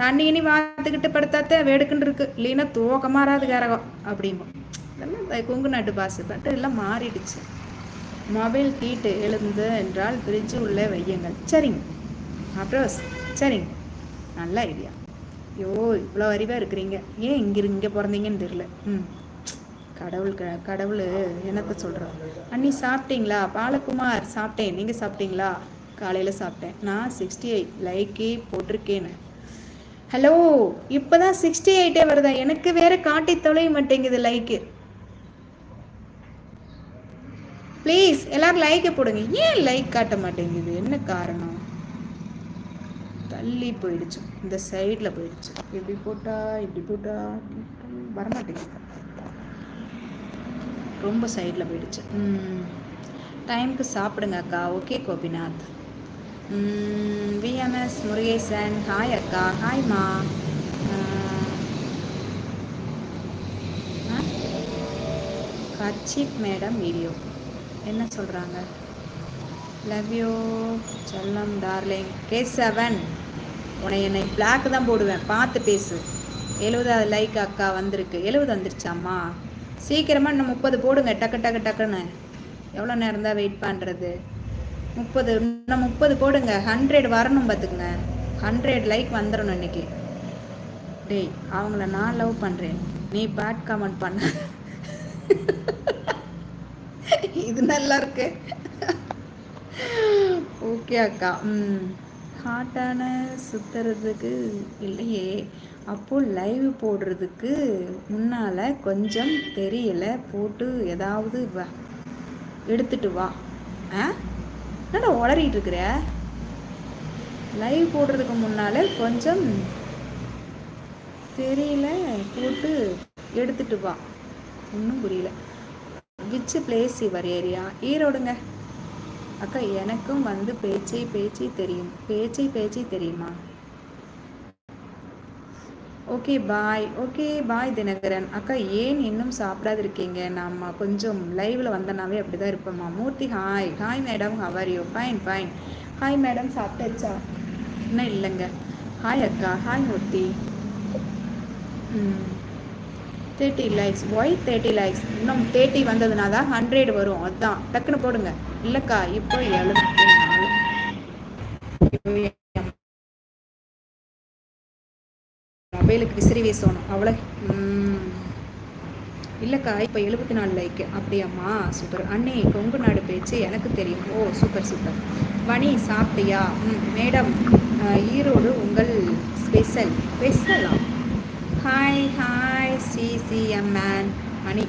தண்ணி இனி பார்த்துக்கிட்டு படுத்தாத்தே வேடுக்குன்னு இருக்கு, இல்லைன்னா தூக்க மாறாது கரகம் அப்படிம்போம். இதெல்லாம் கொங்கு நாட்டு பாசு பட் எல்லாம் மாறிடுச்சு. மொபைல் ஹீட்டு எழுந்து என்றால் ஃப்ரிட்ஜு உள்ளே வையுங்கள். சரிங்க அப்ரோஸ், சரிங்க, நல்ல ஐடியா. ஐயோ இவ்வளோ அறிவாக இருக்கிறீங்க, ஏன் இங்கே பிறந்தீங்கன்னு தெரியல. கடவுள் என்னத்தை சொல்கிறோம். அண்ணி சாப்பிட்டீங்களா? பாலகுமார் சாப்பிட்டேன், நீங்கள் சாப்பிட்டீங்களா? காலையில் சாப்பிட்டேன். நான் 68 லைக்கே போட்டிருக்கேன்னு. ஹலோ, இப்போ தான் 68 வருதா? எனக்கு வேற காட்டி தொலைய மாட்டேங்குது லைக்கு. ப்ளீஸ் எல்லாரும் லைக்கை போடுங்க. ஏன் லைக் காட்ட மாட்டேங்குது, என்ன காரணம்? தள்ளி போயிடுச்சு, இந்த சைடில் போயிடுச்சு. இப்படி போட்டா வரமாட்டேங்குது, ரொம்ப சைடில் போயிடுச்சு. டைமுக்கு சாப்பிடுங்க அக்கா. Okay Gopinath. VMS Murugesan hi அக்கா. ஹாய்மா. கச்சிப் மேடம் வீடியோ என்ன சொல்கிறாங்க? லவ் யூ செல்லம் டார்லிங். K7 என்னை பிளாக் தான் போடுவேன், பார்த்து பேசு. 70 லைக் அக்கா வந்திருக்கு. 70 வந்துருச்சாம்மா? சீக்கிரமாக இன்னும் 30 போடுங்க, டக்குன்னு. எவ்வளோ நேரம் தான் வெயிட் பண்ணுறது? 30 இன்னும் 30 போடுங்க. 100 வரணும் பார்த்துக்குங்க. 100 லைக் வந்துடணும் இன்னைக்கு. டேய், அவங்கள நான் லவ் பண்ணுறேன், நீ பேட் கமெண்ட் பண்ண. இது நல்லா இருக்கு. ஓகே அக்கா. ஹாட்டான சுற்றுறதுக்கு இல்லையே, அப்போது லைவ் போடுறதுக்கு முன்னால் கொஞ்சம் தெரியல, போட்டு ஏதாவது எடுத்துட்டு வா. என்னடா உளறிட்டு இருக்கிற? லைவ் போடுறதுக்கு முன்னால் கொஞ்சம் தெரியல, போட்டு எடுத்துட்டு வா. ஒன்றும் புரியல. Which place your area? ஈரோடுங்க அக்கா. எனக்கும் வந்து பேச்சை தெரியும். பேச்சை தெரியுமா? Okay bye. Okay bye Dinakaran அக்கா. ஏன் இன்னும் சாப்பிடாது இருக்கீங்க? நம்ம கொஞ்சம் லைவில் வந்தனாவே அப்படி தான் இருப்போம்மா. Murthy hi. Hi madam, how are you? Fine. Hi madam, சாப்பிட்டாச்சா? இன்னும் இல்லைங்க. ஹாய் அக்கா. Hi Murthy. 30 likes. Why 30 likes? இன்னும் 30 வந்ததுனா தான் 100 வரும். அதுதான் டக்குன்னு போடுங்க. இல்லைக்கா இப்போ 74. மொபைலுக்கு விசிறி வீசணும் அவ்வளோ. இல்லைக்கா இப்போ 74 லைக்கு. அப்படியாம்மா? சூப்பர் அண்ணே. கொங்கு நாடு பேச்சு எனக்கு தெரியும். ஓ சூப்பர். வனி சாப்பிட்டியா? மேடம், ஈரோடு உங்கள் ஸ்பெஷலா? ஹாய் சிசிஎம்என் மணி.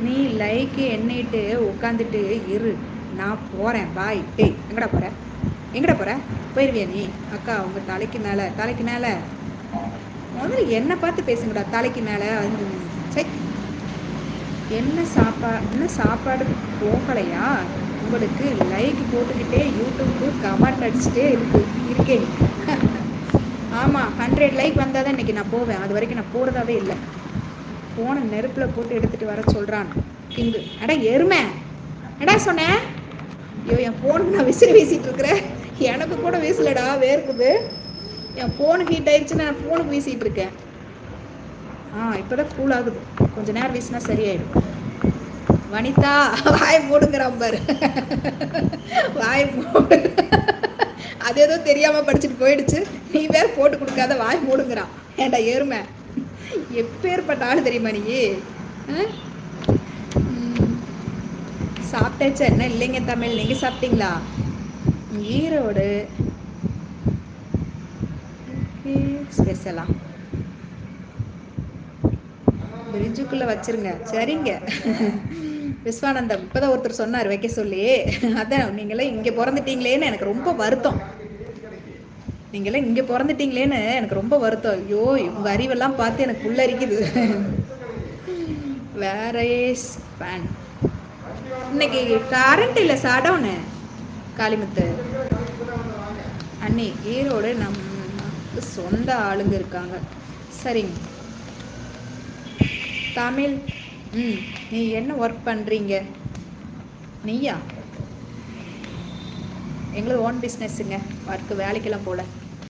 நீ லைக்கு எண்ணிட்டு உட்காந்துட்டு இரு, நான் போகிறேன். பாய். டேய், எங்கடா போகிற? போயிடுவியா நீ? அக்கா உங்கள் தலைக்கு மேலே முதல்ல என்னை பார்த்து பேசுங்கடா. தலைக்கு மேலே சரி. என்ன சாப்பாடு போகலையா உங்களுக்கு? லைக் போட்டுக்கிட்டே யூடியூப்க்கு கமெண்ட் அடிச்சுட்டே இருக்கேன். ஆமாம், 100 லைக் வந்தால் தான் இன்றைக்கி நான் போவேன். அது வரைக்கும் நான் போகிறதாவே இல்லை. ஃபோனை நெருப்பில் போட்டு எடுத்துகிட்டு வர சொல்கிறான் கிங்கு. அடா எருமை, எடா சொன்னேன். ஐயோ, என் ஃபோனுக்கு நான் விசிறி வீசிகிட்டு இருக்கிறேன். எனக்கு கூட வீசலடா, வேர்க்குது. என் ஃபோனு ஹீட் ஆயிடுச்சுன்னு நான் ஃபோனுக்கு வீசிகிட்டு இருக்கேன். இப்போ தான் கூல் ஆகுது. கொஞ்சம் நேரம் வீசினா சரியாயிடும். வனிதா வாய் மூடுங்கிறான் பாரு. வாய் மூடு. அது ஏதோ தெரியாமல் படிச்சுட்டு போயிடுச்சு. நீ வேறு போட்டு கொடுக்காத, வாய் மூடுங்கிறான். ஏண்டா எருமை, எப்பேற்பட்ட ஆள் தெரியுமா நீ? சாப்பிட்டாச்சா? என்ன இல்லைங்க தமிழ், நீங்கள் சாப்பிட்டீங்களா? ஈரோடு ஸ்பெஷலா? பிரிட்ஜுக்குள்ளே வச்சிருங்க. சரிங்க விஸ்வானந்தம். இப்போதான் ஒருத்தர் சொன்னார் வைக்க சொல்லி. அதான் நீங்களாம் இங்கே பிறந்துட்டீங்களேன்னு எனக்கு ரொம்ப வருத்தம். எனக்கு ரொம்ப வருத்தம். ஐயோ, உங்கள் அறிவெல்லாம் பார்த்து எனக்கு உள்ளரிக்குது. வேற ஸ்பேன். இன்னைக்கு கரண்ட் இல்லை, சடவுனு. காளிமுத்து அண்ணி, ஈரோடு நமக்கு சொந்த ஆளுங்க இருக்காங்க. சரிங்க. தமிழ், நீ என்ன ஒர்க் பண்ணுறீங்க? நீயா? எங்களுக்கு ஓன் பிஸ்னஸ்ஸுங்க. ஒர்க்கு வேலைக்கெல்லாம் போல.